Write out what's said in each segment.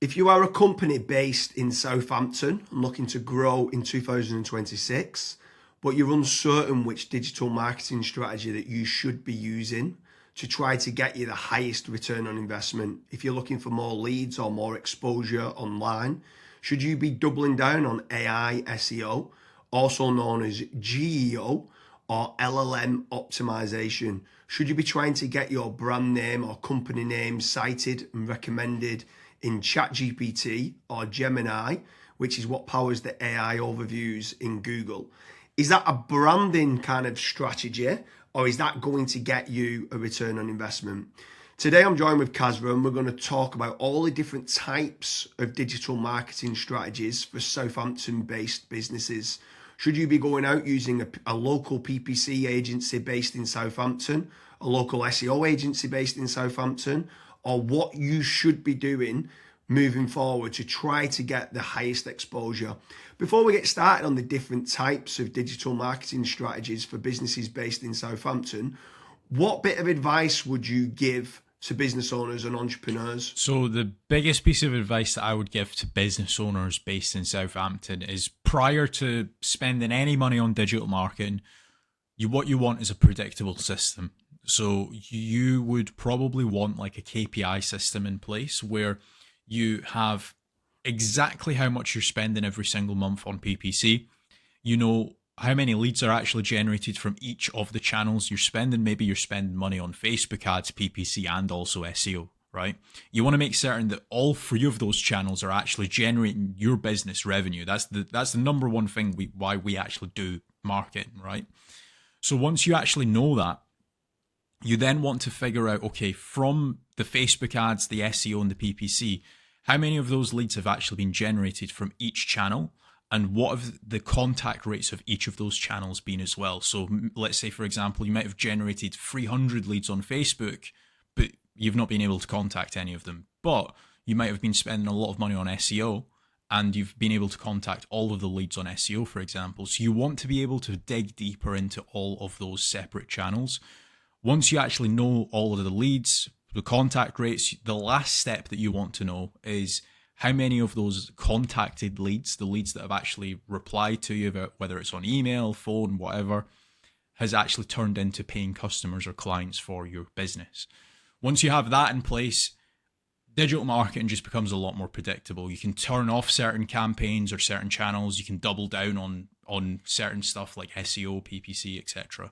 If you are a company based in Southampton and looking to grow in 2026, but you're uncertain which digital marketing strategy that you should be using to try to get you the highest return on investment, if you're looking for more leads or more exposure online, should you be doubling down on AI SEO, also known as GEO or LLM optimization? Should you be trying to get your brand name or company name cited and recommended in ChatGPT or Gemini, which is what powers the AI overviews in Google? Is that a branding kind of strategy, or is that going to get you a return on investment? Today I'm joined with Kazra and we're going to talk about all the different types of digital marketing strategies for Southampton-based businesses. Should you be going out using a local PPC agency based in Southampton, a local SEO agency based in Southampton, or what you should be doing moving forward to try to get the highest exposure? Before we get started on the different types of digital marketing strategies for businesses based in Southampton, what bit of advice would you give to business owners and entrepreneurs? So the biggest piece of advice that I would give to business owners based in Southampton is, prior to spending any money on digital marketing, what you want is a predictable system. So you would probably want like a KPI system in place where you have exactly how much you're spending every single month on PPC. You know how many leads are actually generated from each of the channels you're spending. Maybe you're spending money on Facebook ads, PPC, and also SEO, right? You want to make certain that all three of those channels are actually generating your business revenue. That's the number one thing why we actually do marketing, right? So once you actually know that, you then want to figure out, okay, from the Facebook ads, the SEO, and the PPC, how many of those leads have actually been generated from each channel, and what have the contact rates of each of those channels been as well? So let's say, for example, you might have generated 300 leads on Facebook, but you've not been able to contact any of them. But you might have been spending a lot of money on SEO, and you've been able to contact all of the leads on SEO, for example. So you want to be able to dig deeper into all of those separate channels. Once you actually know all of the leads, the contact rates, the last step that you want to know is how many of those contacted leads, the leads that have actually replied to you, whether it's on email, phone, whatever, has actually turned into paying customers or clients for your business. Once you have that in place, digital marketing just becomes a lot more predictable. You can turn off certain campaigns or certain channels. You can double down on certain stuff like SEO, PPC, etc.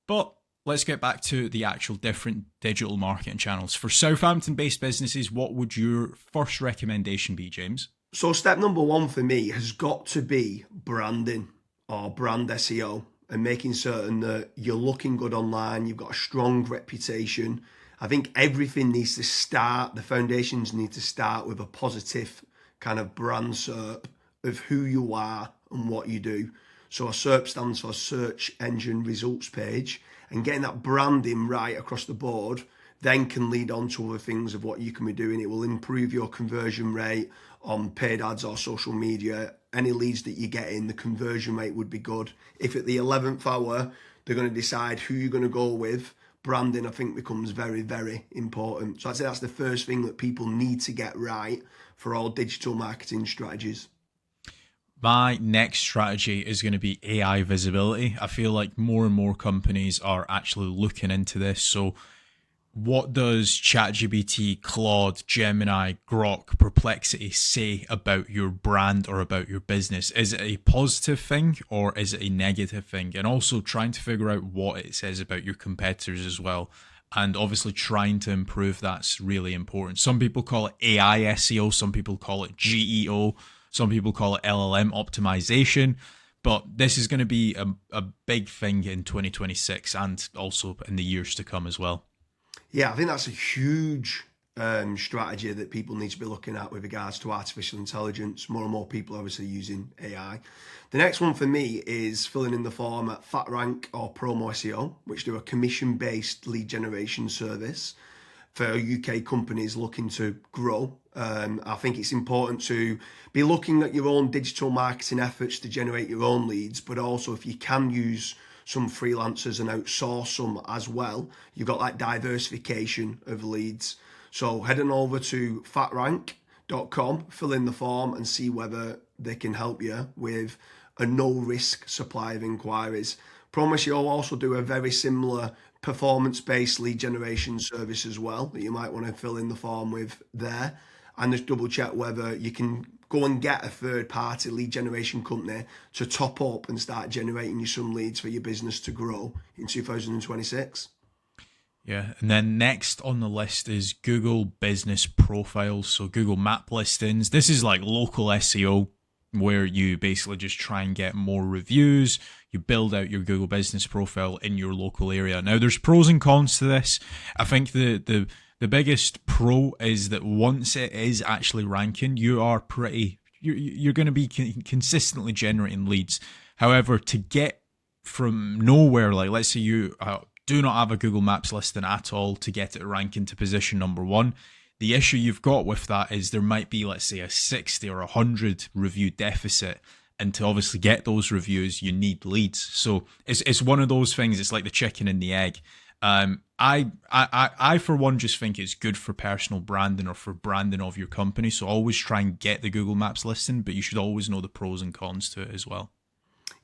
But let's get back to the actual different digital marketing channels. For Southampton-based businesses, what would your first recommendation be, James? So step number one for me has got to be branding or brand SEO, and making certain that you're looking good online, you've got a strong reputation. I think everything needs to start, the foundations need to start with a positive kind of brand SERP of who you are and what you do. So a SERP stands for Search Engine Results Page, and getting that branding right across the board then can lead on to other things of what you can be doing. It will improve your conversion rate on paid ads or social media. Any leads that you get in, the conversion rate would be good. If at the 11th hour, they're going to decide who you're going to go with, branding, I think, becomes very, very important. So I'd say that's the first thing that people need to get right for all digital marketing strategies. My next strategy is going to be AI visibility. I feel like more and more companies are actually looking into this. So what does ChatGPT, Claude, Gemini, Grok, Perplexity say about your brand or about your business? Is it a positive thing or is it a negative thing? And also trying to figure out what it says about your competitors as well. And obviously trying to improve that's really important. Some people call it AI SEO, some people call it GEO, some people call it LLM optimization, but this is going to be a big thing in 2026 and also in the years to come as well. Yeah, I think that's a huge strategy that people need to be looking at with regards to artificial intelligence. More and more people are obviously using AI. The next one for me is filling in the form at FatRank or Promo SEO, which do a commission-based lead generation service for UK companies looking to grow. I think it's important to be looking at your own digital marketing efforts to generate your own leads, but also if you can use some freelancers and outsource some as well, you've got that diversification of leads. So heading over to FatRank, tradesman.com, fill in the form and see whether they can help you with a no-risk supply of inquiries. Promise you'll also do a very similar performance-based lead generation service as well that you might want to fill in the form with there, and just double check whether you can go and get a third-party lead generation company to top up and start generating you some leads for your business to grow in 2026. Yeah, and then next on the list is Google Business Profiles, so Google Map listings. This is like local SEO where you basically just try and get more reviews. You build out your Google Business Profile in your local area. Now, there's pros and cons to this. I think the biggest pro is that once it is actually ranking, you're going to be consistently generating leads. However, to get from nowhere, like let's say you do not have a Google Maps listing at all, to get it ranking to position number 1, the issue you've got with that is there might be, let's say, a 60 or 100 review deficit. And to obviously get those reviews, you need leads. So it's one of those things. It's like the chicken and the egg. I for one just think it's good for personal branding or for branding of your company. So always try and get the Google Maps listing, but you should always know the pros and cons to it as well.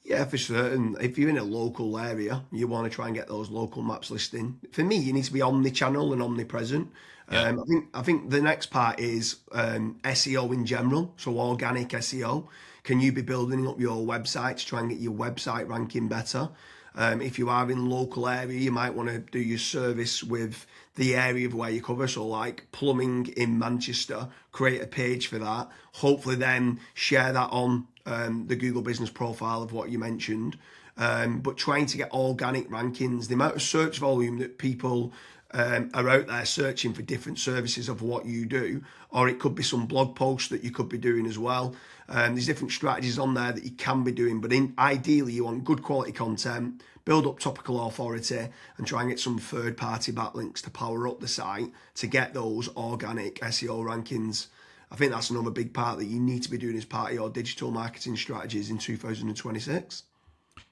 Yeah, for certain. If you're in a local area, you want to try and get those local maps listing. For me, you need to be omni-channel and omnipresent. Yeah. I think the next part is SEO in general, so organic SEO. Can you be building up your website to try and get your website ranking better? If you are in local area, you might want to do your service with the area of where you cover. So like plumbing in Manchester, create a page for that. Hopefully then share that on the Google Business Profile of what you mentioned. But trying to get organic rankings, the amount of search volume that people are out there searching for different services of what you do, or it could be some blog posts that you could be doing as well. There's different strategies on there that you can be doing, but ideally you want good quality content, build up topical authority, and try and get some third-party backlinks to power up the site to get those organic SEO rankings. I think that's another big part that you need to be doing as part of your digital marketing strategies in 2026.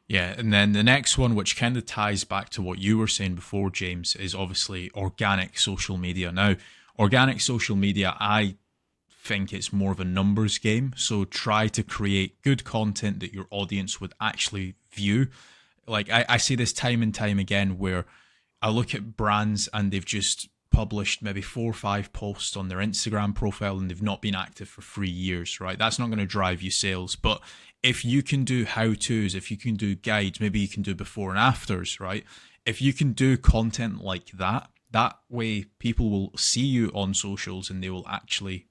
Yeah, and then the next one, which kind of ties back to what you were saying before, James, is obviously organic social media. Now, organic social media, I think it's more of a numbers game. So try to create good content that your audience would actually view. Like I see this time and time again where I look at brands and they've just published maybe 4 or 5 posts on their Instagram profile and they've not been active for 3 years, right? That's not going to drive you sales. But if you can do how-tos, if you can do guides, maybe you can do before and afters, right? If you can do content like that, that way people will see you on socials and they will actually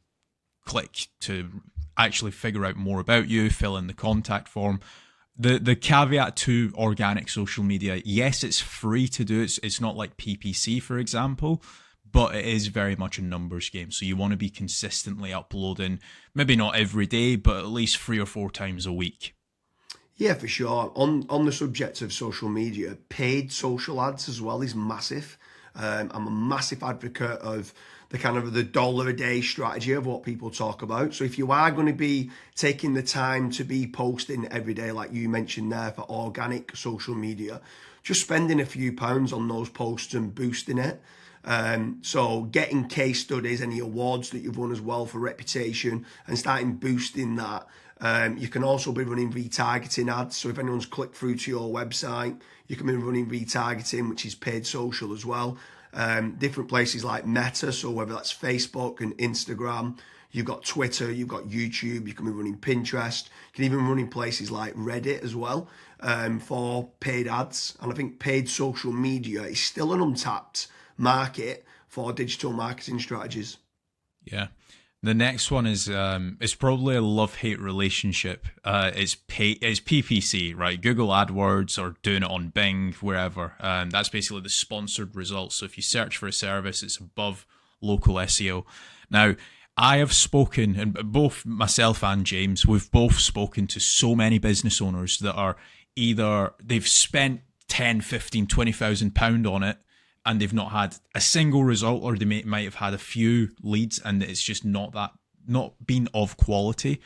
click to actually figure out more about you, fill in the contact form. The caveat to organic social media, yes, it's free to do. It's not like PPC, for example, but it is very much a numbers game. So you want to be consistently uploading, maybe not every day, but at least 3 or 4 times a week. Yeah, for sure. On the subject of social media, paid social ads as well is massive. I'm a massive advocate of the kind of the $1 a day strategy of what people talk about. So if you are going to be taking the time to be posting every day, like you mentioned there, for organic social media, just spending a few pounds on those posts and boosting it. So getting case studies, any awards that you've won as well for reputation, and starting boosting that. You can also be running retargeting ads. So if anyone's clicked through to your website, you can be running retargeting, which is paid social as well. Different places like Meta, so whether that's Facebook and Instagram, you've got Twitter, you've got YouTube, you can be running Pinterest, you can even run in places like Reddit as well for paid ads. And I think paid social media is still an untapped market for digital marketing strategies. Yeah. The next one is it's probably a love-hate relationship. It's PPC, right? Google AdWords or doing it on Bing, wherever. That's basically the sponsored results. So if you search for a service, it's above local SEO. Now, I have spoken, and both myself and James, we've both spoken to so many business owners that are either they've spent 10, 15, 20,000 pound on it, and they've not had a single result, or they might have had a few leads and it's just not been of quality.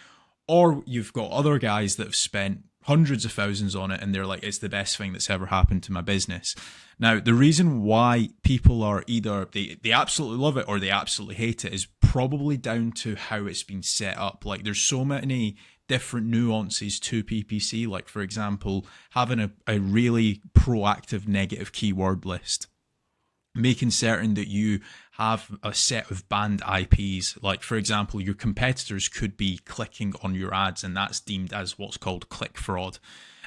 Or you've got other guys that have spent hundreds of thousands on it, and they're like, it's the best thing that's ever happened to my business. Now, the reason why people are either they absolutely love it or they absolutely hate it is probably down to how it's been set up. Like, there's so many different nuances to PPC. Like, for example, having a really proactive negative keyword list, making certain that you have a set of banned IPs. Like, for example, your competitors could be clicking on your ads, and that's deemed as what's called click fraud.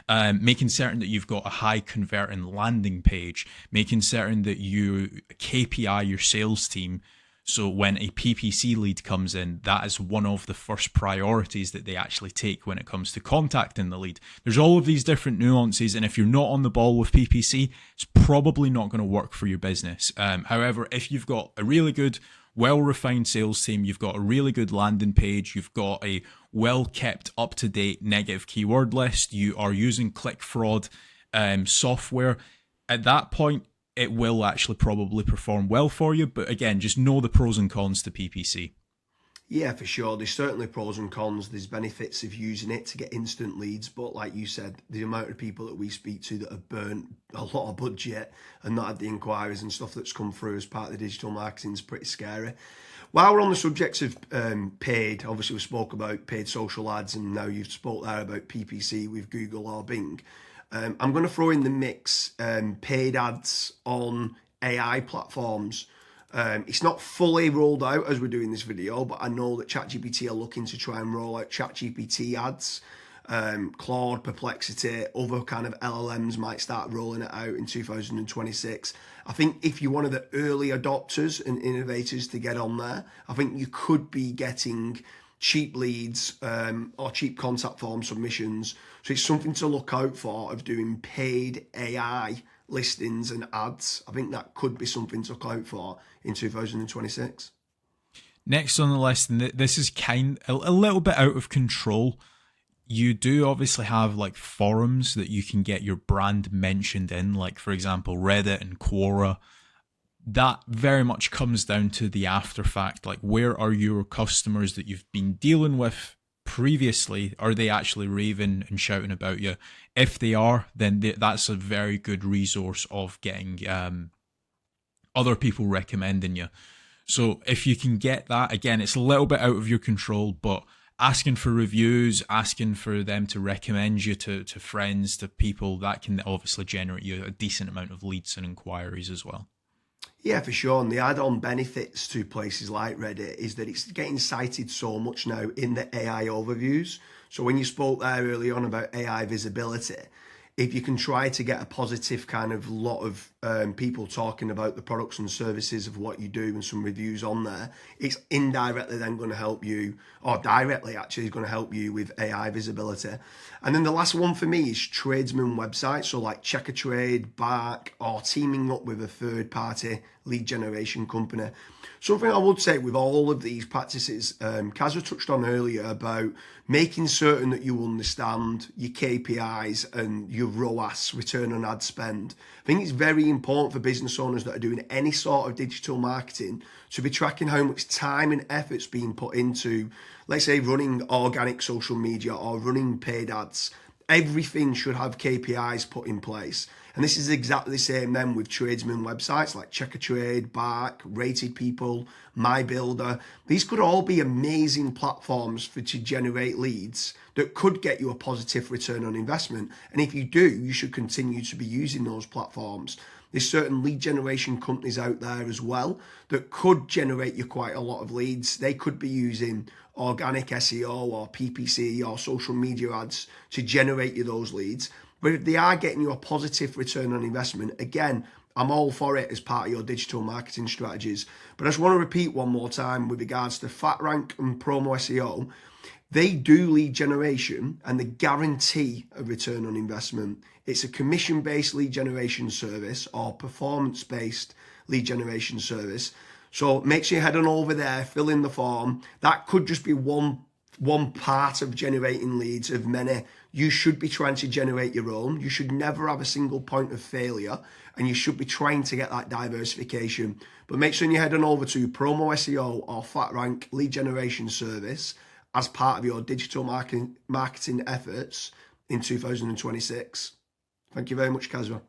Making certain that you've got a high converting landing page, making certain that you KPI your sales team. So when a PPC lead comes in, that is one of the first priorities that they actually take when it comes to contacting the lead. There's all of these different nuances, and if you're not on the ball with PPC, it's probably not going to work for your business. However, if you've got a really good, well-refined sales team, you've got a really good landing page, you've got a well-kept, up-to-date negative keyword list, you are using click fraud software, at that point, it will actually probably perform well for you. But again, just know the pros and cons to PPC. Yeah, for sure. There's certainly pros and cons. There's benefits of using it to get instant leads. But like you said, the amount of people that we speak to that have burnt a lot of budget and not had the inquiries and stuff that's come through as part of the digital marketing is pretty scary. While we're on the subject of paid, obviously we spoke about paid social ads, and now you've spoke there about PPC with Google or Bing. I'm going to throw in the mix paid ads on AI platforms. It's not fully rolled out as we're doing this video, but I know that ChatGPT are looking to try and roll out ChatGPT ads. Claude, Perplexity, other kind of LLMs might start rolling it out in 2026. I think if you're one of the early adopters and innovators to get on there, I think you could be getting cheap leads or cheap contact form submissions. So it's something to look out for of doing paid AI listings and ads. I think that could be something to look out for in 2026. Next on the list, and this is a little bit out of control. You do obviously have like forums that you can get your brand mentioned in, like for example, Reddit and Quora. That very much comes down to the after fact. Like, where are your customers that you've been dealing with previously? Are they actually raving and shouting about you? If they are, then that's a very good resource of getting other people recommending you. So if you can get that, again, it's a little bit out of your control, but asking for reviews, asking for them to recommend you to friends, to people, that can obviously generate you a decent amount of leads and inquiries as well. Yeah, for sure. And the add-on benefits to places like Reddit is that it's getting cited so much now in the AI overviews. So when you spoke there early on about AI visibility, if you can try to get a positive kind of lot of people talking about the products and services of what you do and some reviews on there, it's indirectly then going to help you, or directly actually is going to help you with AI visibility. And then the last one for me is tradesman websites, so like Check a Trade, Bark, or teaming up with a third-party lead generation company. Something I would say with all of these practices, Kazza touched on earlier about making certain that you understand your KPIs and your ROAS, return on ad spend. I think it's very important for business owners that are doing any sort of digital marketing to be tracking how much time and effort's being put into, let's say, running organic social media or running paid ads. Everything should have KPIs put in place. And this is exactly the same then with tradesman websites like Check a Trade, Bark, Rated People, My Builder. These could all be amazing platforms to generate leads that could get you a positive return on investment. And if you do, you should continue to be using those platforms. There's certain lead generation companies out there as well that could generate you quite a lot of leads. They could be using organic SEO or PPC or social media ads to generate you those leads. But if they are getting you a positive return on investment, again, I'm all for it as part of your digital marketing strategies. But I just want to repeat one more time with regards to FatRank and Promo SEO. They do lead generation and they guarantee a return on investment. It's a commission-based lead generation service or performance-based lead generation service. So make sure you head on over there, fill in the form. That could just be one part of generating leads of many. You should be trying to generate your own. You should never have a single point of failure, and you should be trying to get that diversification. But make sure you head on over to Promo SEO or FatRank lead generation service as part of your digital marketing efforts in 2026. Thank you very much, Kazra.